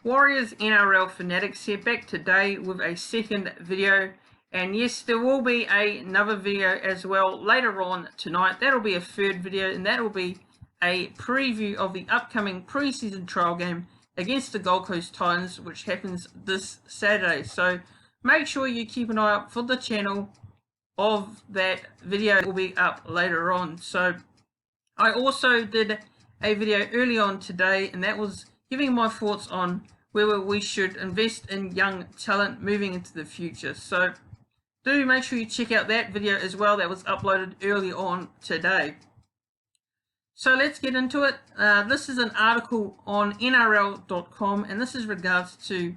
Warriors NRL fanatics here, back today with a second video, and yes, there will be another video as well later on tonight. That'll be a third video, and that'll be a preview of the upcoming pre-season trial game against the Gold Coast Titans, which happens this Saturday. So make sure you keep an eye out for the channel of that video. It will be up later on. So I also did a video early on today, and that was giving my thoughts on whether we should invest in young talent moving into the future. So do make sure you check out that video as well. That was uploaded early on today. So let's get into it. This is an article on NRL.com, and this is regards to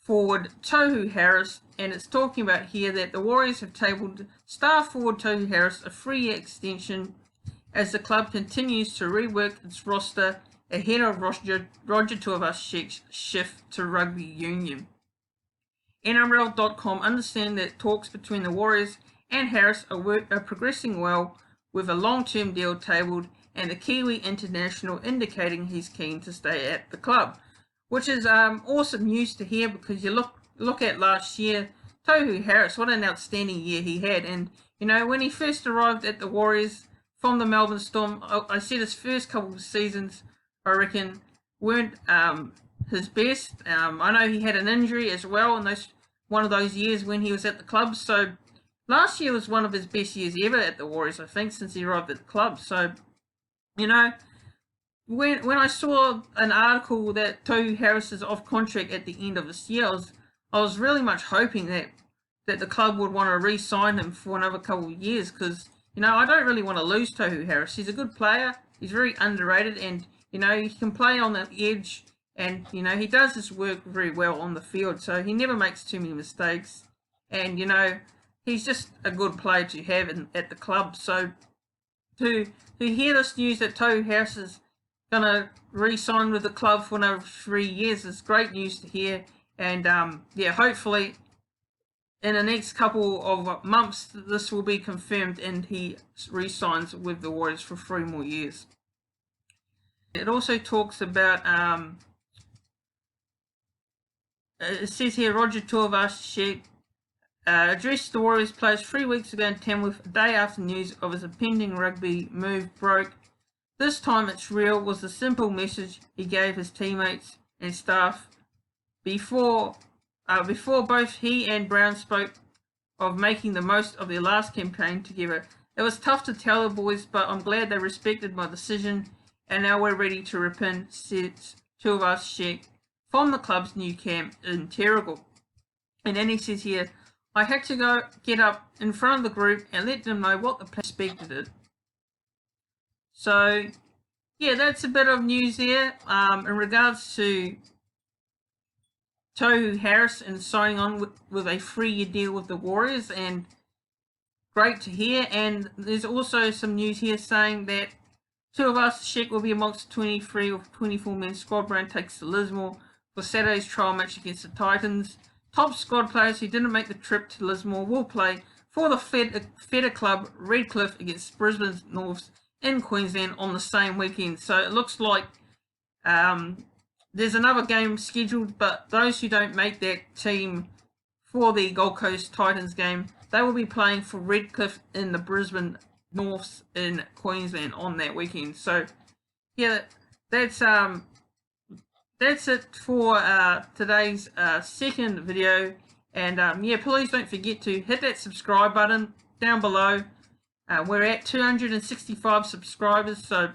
forward Tohu Harris, and it's talking about here that the Warriors have tabled star forward Tohu Harris a 3-year extension as the club continues to rework its roster ahead of Roger Tuivasa-Sheck's shift to rugby union. NRL.com understand that talks between the Warriors and Harris are progressing well, with a long-term deal tabled and the Kiwi international indicating he's keen to stay at the club, which is awesome news to hear, because you look at last year, Tohu Harris, what an outstanding year he had. And you know, when he first arrived at the Warriors from the Melbourne Storm, I said his first couple of seasons, I reckon, weren't his best. I know he had an injury as well in one of those years when he was at the club. So last year was one of his best years ever at the Warriors, I think, since he arrived at the club. So, you know, when I saw an article that Tohu Harris is off contract at the end of this year, I was really much hoping that the club would want to re-sign him for another couple of years, because, you know, I don't really want to lose Tohu Harris. He's a good player. He's very underrated, and, you know, he can play on the edge, and, you know, he does his work very well on the field, so he never makes too many mistakes. And, you know, he's just a good player to have at the club. So to hear this news that Tohu Harris is going to re-sign with the club for another 3 years is great news to hear. And yeah, hopefully in the next couple of months this will be confirmed and he re-signs with the Warriors for 3 more years. It also talks about, it says here, Roger Tuivasa-Sheck addressed the Warriors players 3 weeks ago in Tamworth, a day after news of his impending rugby move broke. This time it's real, was the simple message he gave his teammates and staff before both he and Brown spoke of making the most of their last campaign together. It was tough to tell the boys, but I'm glad they respected my decision, and now we're ready to repin, said Tuivasa-Sheck from the club's new camp in Terrigal. And then he says here, I had to get up in front of the group and let them know what the plan expected it. So, yeah, that's a bit of news there in regards to Tohu Harris and signing on with a 3-year deal with the Warriors, and great to hear. And there's also some news here saying that Tuivasa-Sheck will be amongst the 23 or 24 men squad. Brown takes to Lismore for Saturday's trial match against the Titans. Top squad players who didn't make the trip to Lismore will play for the Feta Club Redcliffe against Brisbane Norths in Queensland on the same weekend. So it looks like there's another game scheduled, but those who don't make that team for the Gold Coast Titans game, they will be playing for Redcliffe in the Brisbane Norths in Queensland on that weekend. So yeah, that's it for today's second video. And yeah, please don't forget to hit that subscribe button down below. We're at 265 subscribers, so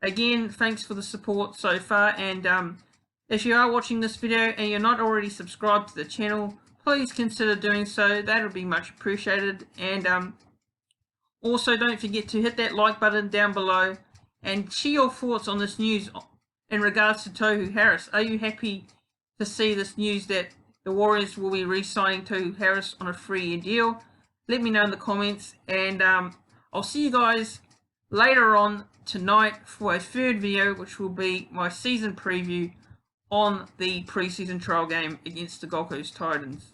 again, thanks for the support so far. And if you are watching this video and you're not already subscribed to the channel, please consider doing so. That would be much appreciated. And also don't forget to hit that like button down below and share your thoughts on this news in regards to Tohu Harris. Are you happy to see this news that the Warriors will be re-signing Tohu Harris on a 3-year deal? Let me know in the comments, and I'll see you guys later on tonight for a third video, which will be my season preview on the pre-season trial game against the Gold Coast Titans.